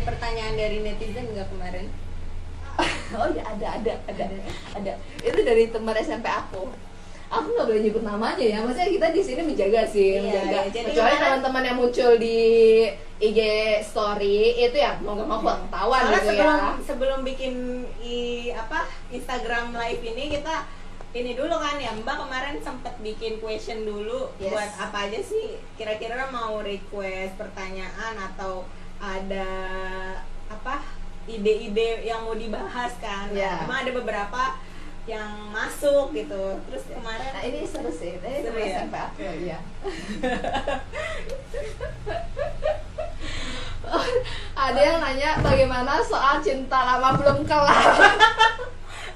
pertanyaan dari netizen nggak kemarin? Oh ya ada. Itu dari teman SMP aku. Aku nggak boleh nyebut namanya ya, maksudnya kita di sini menjaga sih, menjaga. Kecuali teman-teman yang muncul di IG story itu ya mau nggak mau ketahuan gitu ya. Sebelum bikin Instagram live ini kita ini dulu kan ya, Mbak kemarin sempat bikin question dulu. Yes. Buat apa aja sih kira-kira mau request pertanyaan atau ada ide-ide yang mau dibahas kan. Yeah. Emang ada beberapa yang masuk gitu. Terus kemarin ini seru sih, ini seru ya? SMP aku ya. Ada yang nanya bagaimana soal cinta lama belum kelar.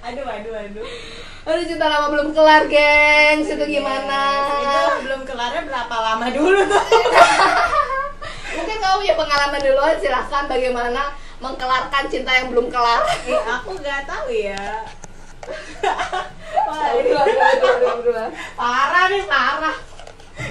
Aduh, cinta lama belum kelar, gengs. Itu gimana? Itu belum kelarnya berapa lama dulu tuh? Mungkin kamu punya pengalaman duluan, silahkan bagaimana mengkelarkan cinta yang belum kelar. Aku nggak tahu ya. Parah.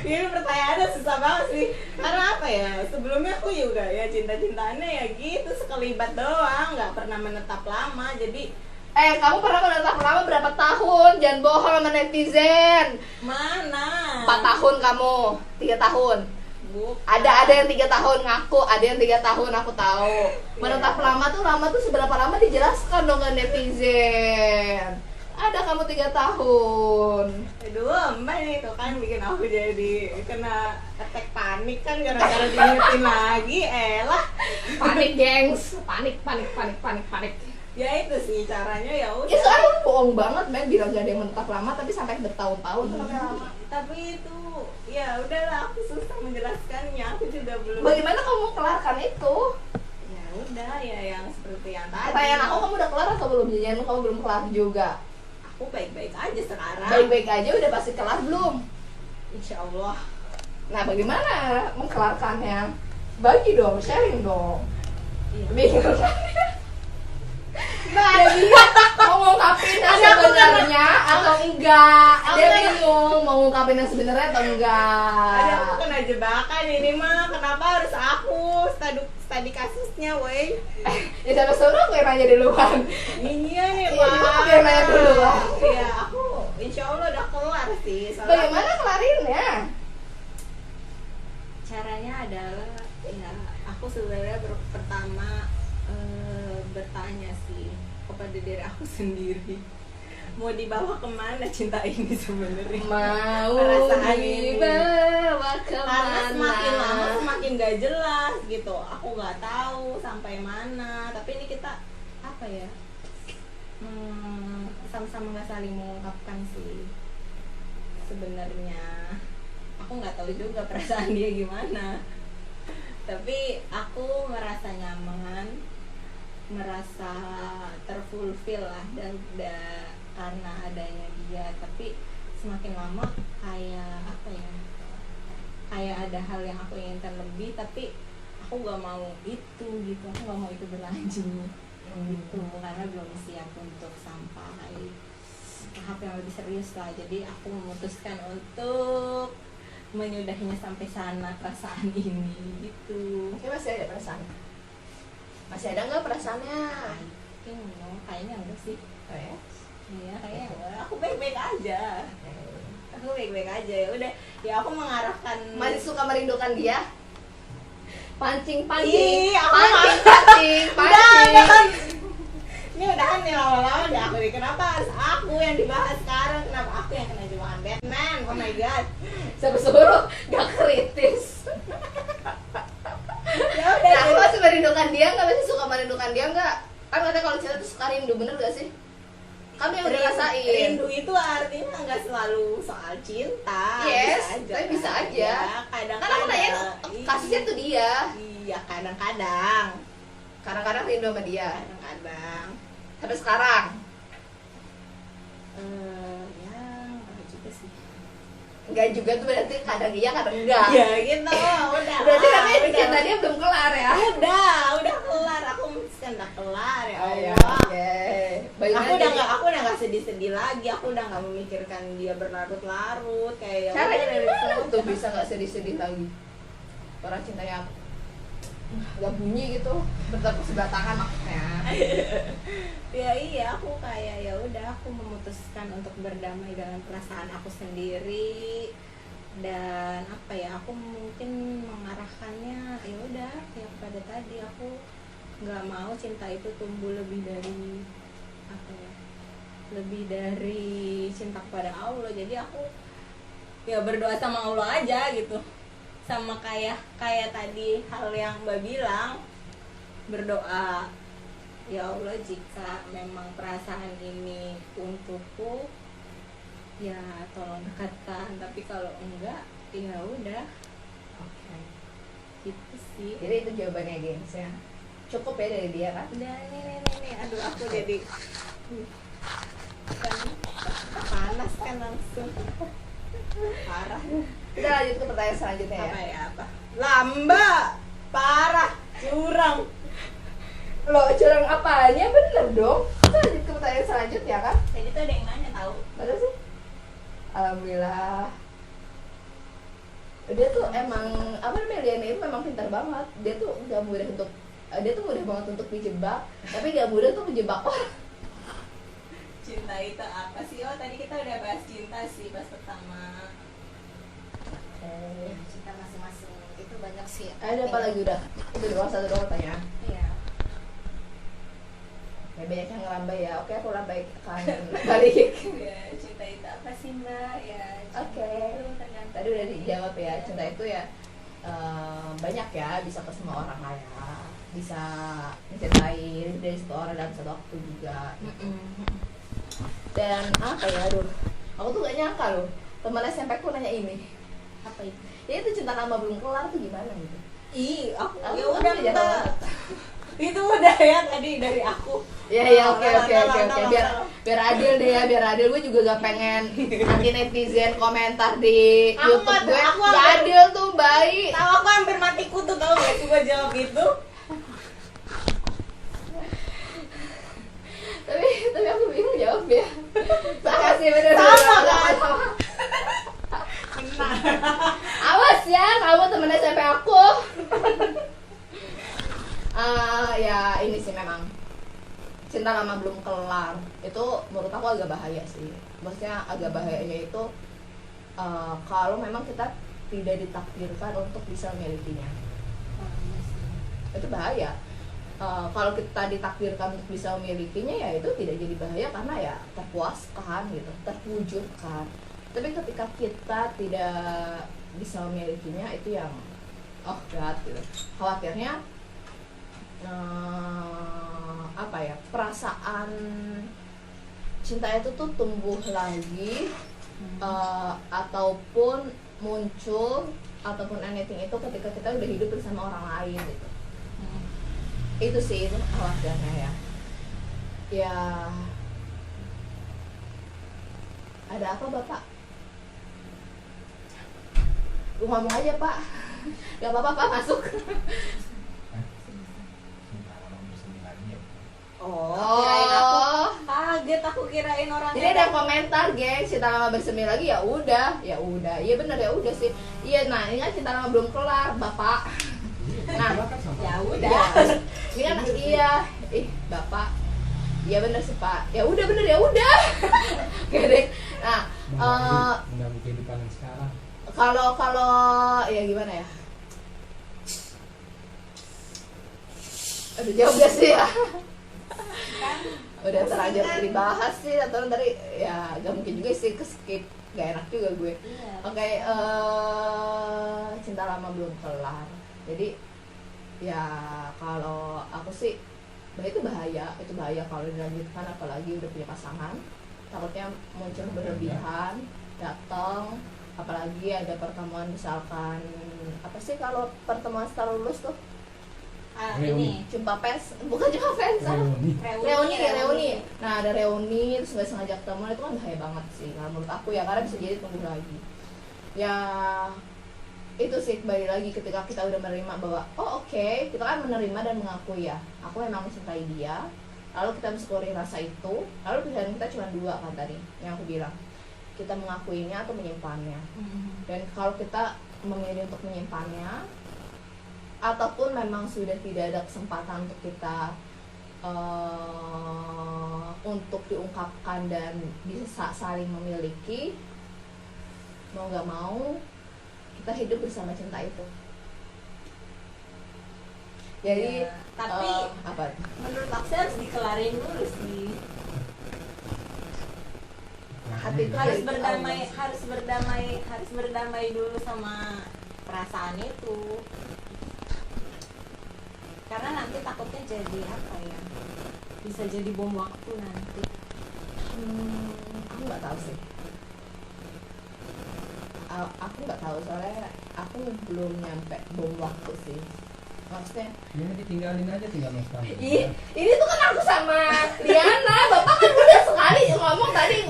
Ini pertanyaannya susah banget sih. Karena apa ya? Sebelumnya aku juga ya cinta-cintaannya ya gitu sekelibat doang, nggak pernah menetap lama. Jadi kamu pernah menetap lama berapa tahun? Jangan bohong sama netizen. mana? 4 tahun kamu, 3 tahun. Bukan. Ada yang 3 tahun ngaku, ada yang 3 tahun aku tahu. Menetap lama tuh seberapa lama dijelaskan dong ke netizen. Ada kamu 3 tahun. Aduh, Mbak nih tuh kan bikin aku jadi kena attack panik kan gara-gara diingetin lagi. Panik, gengs. Panik. Ya itu sih caranya ya udah. Ya soalnya lu bohong banget, men, bilang gak ada yang menetap lama tapi sampai bertahun-tahun tuh namanya lama. Tapi itu ya udahlah, aku susah menjelaskannya. Aku juga belum. Bagaimana kamu kelarkan itu? Ya udah ya yang seperti yang tadi. Pertanyaan aku, kamu udah kelar atau belum? Jangan kamu belum kelar juga. Aku baik-baik aja sekarang. Baik-baik aja udah pasti kelar belum? Insya Allah. Nah, bagaimana mengkelarkannya? Bagi dong, sharing dong. Iya. Bingung. Dia bingung mau ngungkapin yang sebenarnya atau enggak. Dia bingung mau ngungkapin yang sebenarnya atau enggak. Ada aku kena jebakan ini mah. Kenapa harus aku studi kasusnya, woi? Ya siapa suruh aku yang nanya duluan. Iya nih, Iya, aku yang nanya duluan. Iya, aku insya Allah udah keluar sih. Bagaimana kelarinnya? Caranya adalah ya aku sebenarnya pertama bertanya sih kepada diri aku sendiri, mau dibawa kemana cinta ini sebenarnya? Mau perasaan ini dibawa karena kemana? semakin lama semakin gak jelas gitu, aku nggak tahu sampai mana. Tapi ini kita apa ya, sama-sama nggak saling mengungkapkan sih sebenarnya. Aku nggak tahu juga perasaan dia gimana, tapi aku merasa nyaman, merasa terfulfill lah dan karena adanya dia. Tapi semakin lama kayak apa ya, kayak ada hal yang aku inginkan lebih, tapi aku gak mau itu gitu, aku gak mau itu berlanjut gitu, karena belum siap untuk sampai tahap yang lebih serius lah. Jadi aku memutuskan untuk menyudahinya sampai sana perasaan ini gitu. Oke, masih ada perasaan? Masih ada nggak perasaannya? Kayaknya enggak sih. Oh ya? Iya, kayaknya enggak. Aku baik-baik aja. Aku baik-baik aja. Ya udah, ya aku mengarahkan. Masih suka merindukan dia? Pancing. Ih, aku Pancing. Ini udahan nih lama-lama deh aku nih. Kenapa harus aku yang dibahas sekarang? Kenapa aku yang kena jebakan Batman? Oh my god. Siapa suruh? Gak kritis. Ya udah. Nah, aku masih merindukan dia nggak? Masih suka merindukan dia nggak? Kan katanya kalau cinta tuh suka rindu, bener gak sih? Kamu yang udah rasain. Rindu itu artinya nggak selalu soal cinta. Yes, bisa aja. tapi bisa aja. Ya, kadang-kadang. Kan aku nanya kasusnya tuh dia. Iya, kadang-kadang. Kadang-kadang rindu sama dia. Kadang-kadang. Sampai sekarang. Ya, enggak juga sih. Enggak juga tuh berarti kadang iya, kadang enggak. Ya gitu, udah. Berarti namanya cinta dia belum kelar ya? Udah kelar. Aku memutuskan udah kelar ya Allah. Aku udah nggak sedih-sedih lagi. Aku udah nggak memikirkan dia berlarut-larut kayak. Caranya dari tuh bisa nggak sedih-sedih lagi? Orang cintanya aku. nggak bunyi gitu, bertepuk sebelah tangan maksudnya. Ya iya, aku kayak ya udah aku memutuskan untuk berdamai dengan perasaan aku sendiri, dan apa ya, aku mungkin mengarahkannya ya udah kayak pada tadi, aku nggak mau cinta itu tumbuh lebih dari apa ya, lebih dari cinta kepada Allah. Jadi aku ya berdoa sama Allah aja gitu, sama kayak tadi hal yang Mbak bilang, berdoa, ya Allah, jika memang perasaan ini untukku ya tolong dekatkan, tapi kalau enggak ya udah. Oke. Gitu sih. Jadi itu jawabannya gengs ya. Cukup ya dari dia kan? Udah nih, aduh aku jadi kan panas kan langsung. Parah. Kita lanjut ke pertanyaan selanjutnya ya. Apa ya, apa? Lamba, parah, curang. Loh, curang apanya? Bener dong. Kita lanjut ke pertanyaan selanjutnya kan? Tadi tuh ada yang nanya tahu. Mana sih? Alhamdulillah. Dia tuh emang apa namanya, Liana itu memang pintar banget. Dia tuh nggak mudah untuk mudah banget untuk dijebak, tapi nggak mudah untuk menjebak orang. Cinta itu apa sih? Oh, tadi kita udah bahas cinta sih pas pertama. Cinta masing-masing itu banyak sih. Ada apa lagi udah? Itu doang, satu doang pertanyaan. Iya. Ya banyak yang ngelambai ya. Oke, aku lambai kan balik. Ya, cinta itu apa sih, Mbak? Ya, Oke. itu tergantung. Tadi udah dijawab ya. Cinta itu ya banyak ya, bisa ke semua orang lah ya. Bisa mencintai dari satu orang dalam satu waktu juga. Dan apa ya, aduh, aku tuh gak nyangka loh, teman SMP aku nanya ini. Apa itu? Ya itu cinta lama belum kelar tuh gimana gitu. Aku Aku ya udah udah Mbak. Itu udah ya tadi dari aku. Ya oke. Tolong. Biar adil deh ya, biar adil. Gue juga gak pengen nanti netizen komentar di YouTube gue. Gak adil tuh, baik. Tahu aku hampir mati kutu, tahu gak sih gua jawab itu. Tapi aku bingung jawab ya. Makasih bener. Sama kan? Benar. Awas ya, kamu temen SMP aku. Ya ini sih memang cinta lama belum kelar itu menurut aku agak bahaya sih. Maksudnya agak bahayanya itu kalau memang kita tidak ditakdirkan untuk bisa memilikinya, itu bahaya. Kalau kita ditakdirkan untuk bisa memilikinya ya itu tidak jadi bahaya karena ya terpuaskan gitu, terwujudkan. Tapi ketika kita tidak bisa memilikinya itu yang oh God gitu. Khawatirnya apa ya, perasaan cinta itu tuh tumbuh lagi ataupun muncul ataupun anything itu ketika kita udah hidup bersama orang lain gitu. Itu sih, itu khawatirnya ya. Ada apa Bapak? Lu ngomong aja Pak. Gak apa-apa Pak, masuk. Kirain aku kaget, aku kirain orang. Jadi ada komentar, geng, cinta lama bersemi lagi ya udah. Iya benar ya udah sih. Iya, nah ini kan cinta lama belum kelar, Bapak. Nah, ya udah. Ini kan iya, Bapak. Iya benar sih Pak. Ya udah benar ya udah. Oke deh. Nah, mengganggu kehidupan yang sekarang. Kalau ya gimana ya? Aduh jawab gak sih ya? Udah terlanjur dibahas sih, atau dari ya gak mungkin juga sih ke skip, gak enak juga gue. Oke, cinta lama belum kelar. Jadi ya kalau aku sih itu bahaya kalau dilanjutkan, apalagi udah punya pasangan, takutnya muncul berlebihan, datang, apalagi ada pertemuan misalkan apa sih kalau pertemuan setelah lulus tuh? Ini Jumpa pes, bukan jumpa fans, reuni. Nah ada reuni terus nggak sengaja ketemu, itu kan bahaya banget sih kalau menurut aku ya, karena bisa jadi tumbuh lagi. Ya itu sih, kembali lagi ketika kita udah menerima bahwa oke, kita kan menerima dan mengakui ya, aku memang mencintai dia, lalu kita mensyukuri rasa itu, lalu pilihan kita cuma dua kan tadi yang aku bilang, kita mengakuinya atau menyimpannya. Dan kalau kita memilih untuk menyimpannya, ataupun memang sudah tidak ada kesempatan untuk kita untuk diungkapkan dan bisa saling memiliki, mau nggak mau kita hidup bersama cinta itu. Jadi ya, tapi apa? Menurut aku harus dikelarin dulu sih. Hati itu harus dari berdamai Allah. harus berdamai dulu sama perasaan itu, karena nanti takutnya jadi apa ya, bisa jadi bom waktu nanti. Aku nggak tahu sih. Aku nggak tahu soalnya aku belum nyampe bom waktu sih. Maksudnya Ini ditinggalin aja, tinggal mas kamu. ini tuh kan aku sama Liana. Bapak kan udah sekali ngomong tadi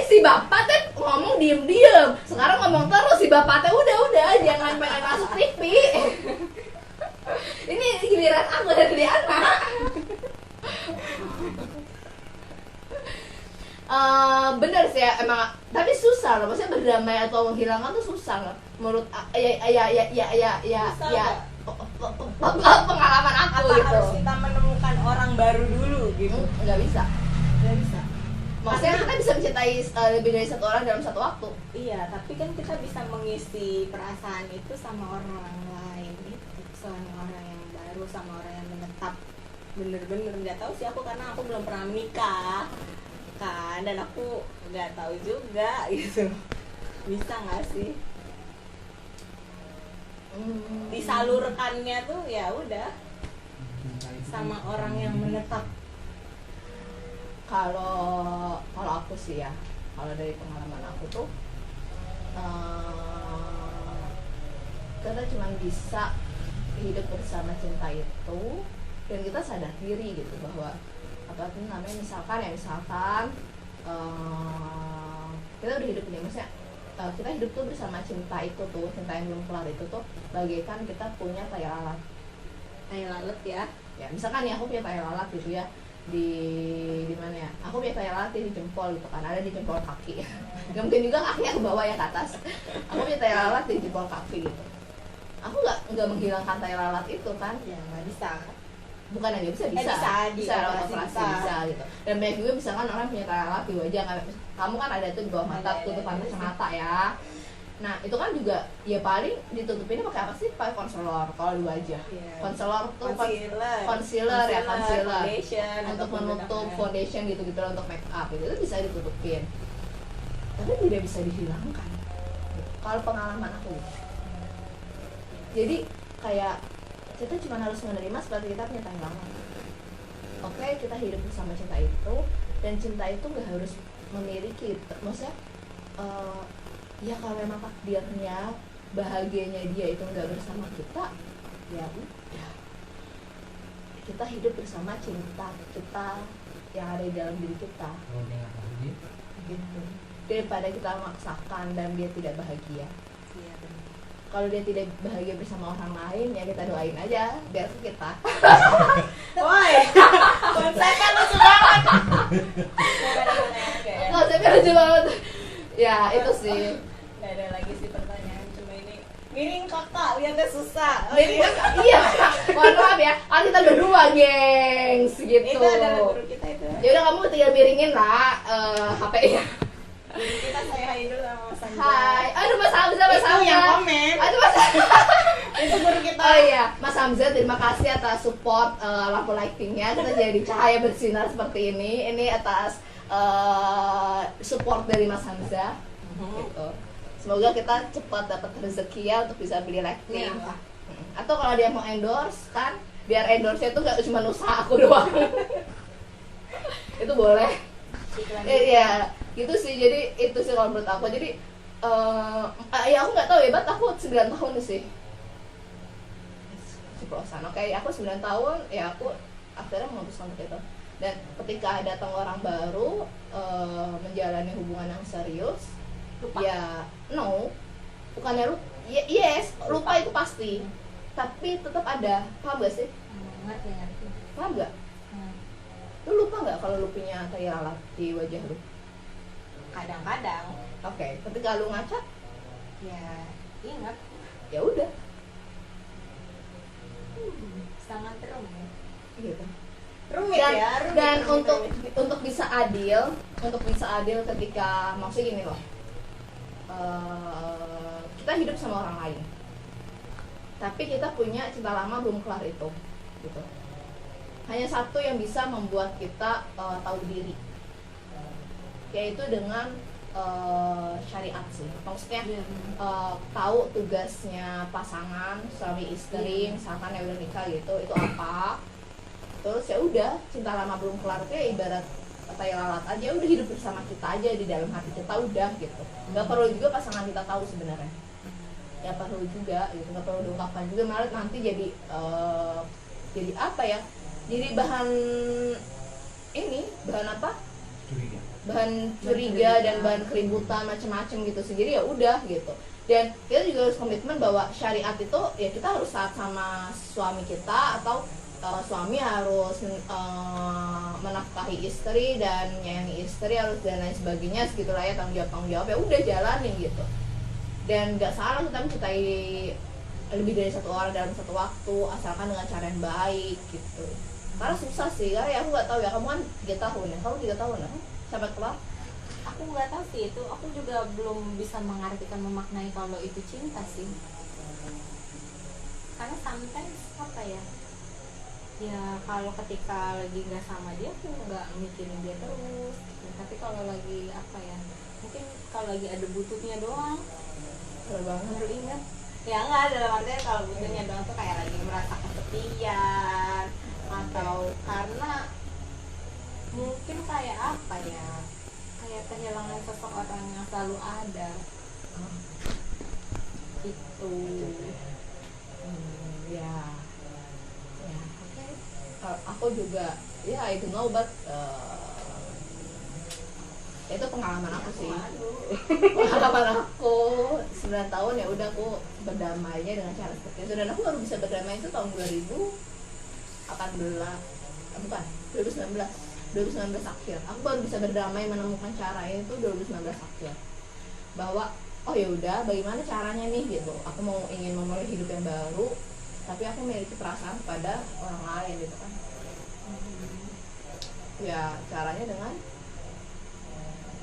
si bapak teh ngomong diem. Sekarang ngomong terus si bapak teh udah jangan pengen masuk TV. Ini giliran aku dan Liana. Bener sih ya, emang tapi susah loh, maksudnya berdamai atau menghilangkan tuh susah loh menurut pengalaman aku Apa gitu. harus kita menemukan orang baru dulu gitu? Nggak bisa. bisa. Maksudnya Karena- kita bisa mencintai lebih dari satu orang dalam satu waktu. Iya, tapi kan kita bisa mengisi perasaan itu sama orang lain itu, sama orang yang baru, sama orang yang menetap. Bener-bener nggak tahu sih aku, karena aku belum pernah menikah kan, dan aku nggak tahu juga gitu. Bisa nggak sih disalurkannya tuh ya udah Cinta itu sama kan orang yang menetap. Kalau aku sih ya, kalau dari pengalaman aku tuh kita cuma bisa hidup bersama cinta itu dan kita sadar diri gitu bahwa apa tuh namanya, misalkan kita udah hidup ini, maksudnya kita hidup tuh bersama cinta itu tuh, cinta yang belum kelar itu tuh bagaikan kita punya tai lalat. Tai lalat ya. Ya misalkan ya aku punya tai lalat gitu ya, di mana ya, aku punya tai lalat di jempol gitu kan, ada di jempol kaki. Nggak mungkin juga kakinya ke bawah ya, ke atas. Aku punya tai lalat di jempol kaki gitu. Aku nggak menghilangkan tai lalat itu kan, Ya nggak bisa. bukan aja bisa bisa, operasi bisa. bisa gitu. Dan banyak juga misalkan orang punya tai lalat di wajah, kamu kan ada tuh di bawah mata, Ada, tutupan ada. kacamata ya. Nah itu kan juga ya paling ditutupinnya pakai apa sih, pakai konselor kalau di wajah. Iya. Konselor tuh Concealer, concealer foundation, untuk ataupun menutup bedak. foundation gitu-gitu lah, untuk make up itu bisa ditutupin, tapi tidak bisa dihilangkan kalau pengalaman aku. Jadi kayak kita cuma harus menerima seperti kita punya tai lalat. Oke, kita hidup bersama cinta itu, dan cinta itu nggak harus memiliki, maksudnya ya kalau memang takdirnya bahagianya dia itu nggak bersama kita, ya udah, kita hidup bersama cinta kita yang ada di dalam diri kita kalau dia nggak bahagia, gitu, daripada kita memaksakan dan dia tidak bahagia. Iya, benar. Kalau dia tidak bahagia bersama orang lain, ya kita doain aja biar ke kita. Woi, konsepnya lucu banget. Konsepnya lucu banget. Ya itu sih. Gak ada lagi sih pertanyaan, cuma ini miring kakak, lihatnya susah. Jadi iya, mohon maaf ya, kan kita berdua gengs gitu. Itu adalah guru kita itu. Ya udah, kamu tinggal miringin lah HP-nya. Guru kita, saya hai dulu sama Mas Anja. Hai, aduh Mas Hamzah, Mas Itu Hamzah. yang komen. Aduh Mas. Itu guru kita. Oh iya, Mas Hamzah, terima kasih atas support lampu lightingnya. Kita jadi cahaya bersinar seperti ini. Ini atas support dari Mas Hamzah. Gitu. Semoga kita cepat dapat rezeki ya untuk bisa beli lighting. Iya. Atau kalau dia mau endorse kan, biar endorse itu gak cuma usaha aku doang. Itu boleh. Iklan. Iya, gitu sih. Jadi itu sih kalau menurut aku. Jadi ya aku nggak tahu ya, aku 9 tahun sih. Ceplosan. Oke, aku 9 tahun, ya aku akhirnya memutuskan untuk itu. Dan ketika datang orang baru menjalani hubungan yang serius, Lupa. ya no, bukannya yes, lupa itu pasti, tapi tetap ada. Paham gak sih? Ngerti, ngerti. Paham gak? Lu lupa nggak kalau lu punya tai lalat di wajah lu? Kadang-kadang Oke, ketika lu ngaca, ya ingat. ya udah. Sangat rumit. gitu. Rumit Dan ya. Rumit, dan rumit, untuk rumit. untuk bisa adil ketika maksudnya gini loh. Kita hidup sama orang lain. Tapi kita punya cinta lama belum kelar itu gitu. Hanya satu yang bisa membuat kita tahu diri, yaitu dengan syariat sih. Maksudnya tahu tugasnya pasangan suami istri, misalkan yang udah nikah gitu, itu apa. Terus ya udah, cinta lama belum kelar itu ya ibarat tai lalat aja, udah hidup bersama kita aja di dalam hati kita udah gitu. Gak perlu juga pasangan kita tahu sebenarnya. Ya perlu juga gitu, nggak perlu diungkapkan juga, malah nanti jadi apa ya, jadi bahan apa, bahan curiga dan bahan keributan macam-macam gitu sendiri, ya udah gitu. Dan kita juga harus komitmen bahwa syariat itu ya kita harus taat sama suami kita, atau suami harus menafkahi istri dan menyayangi istri harus dan lain sebagainya segitulah ya, tanggung jawab ya udah jalanin gitu. Dan nggak salah kita mencintai lebih dari satu orang dalam satu waktu, asalkan dengan cara yang baik gitu. Karena susah sih, karena ya aku nggak tahu ya, kamu kan 3 tahun ya, kamu 3 tahun ya sampai kelar. Aku nggak tahu sih itu, aku juga belum bisa mengartikan memaknai kalau itu cinta sih. Karena sometimes apa ya, ya kalau ketika lagi nggak sama dia aku nggak mikirin dia terus gitu. Tapi kalau lagi apa ya, mungkin kalau lagi ada butuhnya doang baru ingat. Ya enggak, dalam artian kalau butuhnya doang tuh kayak lagi merasa kesepian, atau karena mungkin kayak apa ya, kayak kehilangan sosok orang yang selalu ada gitu. Ya oke. Aku juga ya I don't know, but itu pengalaman aku sih. Pengalaman aku 9 tahun ya udah, aku berdamainya dengan cara seperti itu. Dan aku baru bisa berdamai itu tahun 2019 akhir. Aku baru bisa berdamai menemukan cara itu 2019 akhir. Bahwa oh ya udah, bagaimana caranya nih gitu. Aku ingin memulai hidup yang baru, tapi aku memiliki perasaan pada orang lain gitu kan. Ya caranya dengan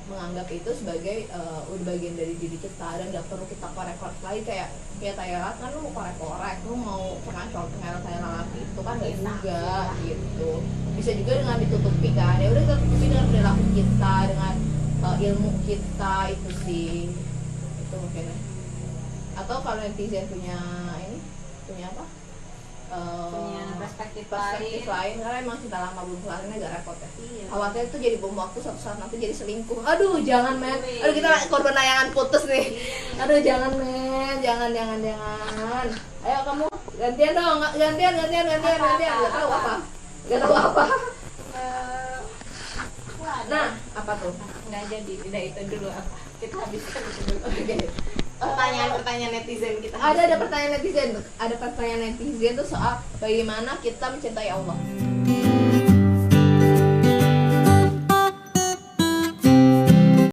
menganggap itu sebagai udah bagian dari diri kita, dan gak perlu kita korek-korek lagi kayak Thailand kan, lu mau korek-korek, lu mau pengacau Thailand itu kan gak juga gitu. Bisa juga dengan ditutupi kan, ya udah kita tutupi dengan perilaku kita, dengan ilmu kita itu sih, itu mungkin ya. Atau kalau netizen punya apa? Punya perspektif lain, karena emang cinta lama belum kelar ini agak repot ya. Iya. Khawatir itu jadi bom waktu, suatu saat nanti jadi selingkuh. Aduh jangan men, aduh kita korban layangan putus nih. Aduh jangan men, jangan. Ayo kamu gantian dong, gantian. Gak tahu apa. Nah apa tuh? Nggak jadi, udah itu dulu apa? Kita habiskan itu dulu. Oke. Pertanyaan netizen kita. Ada pertanyaan netizen tuh soal bagaimana kita mencintai Allah.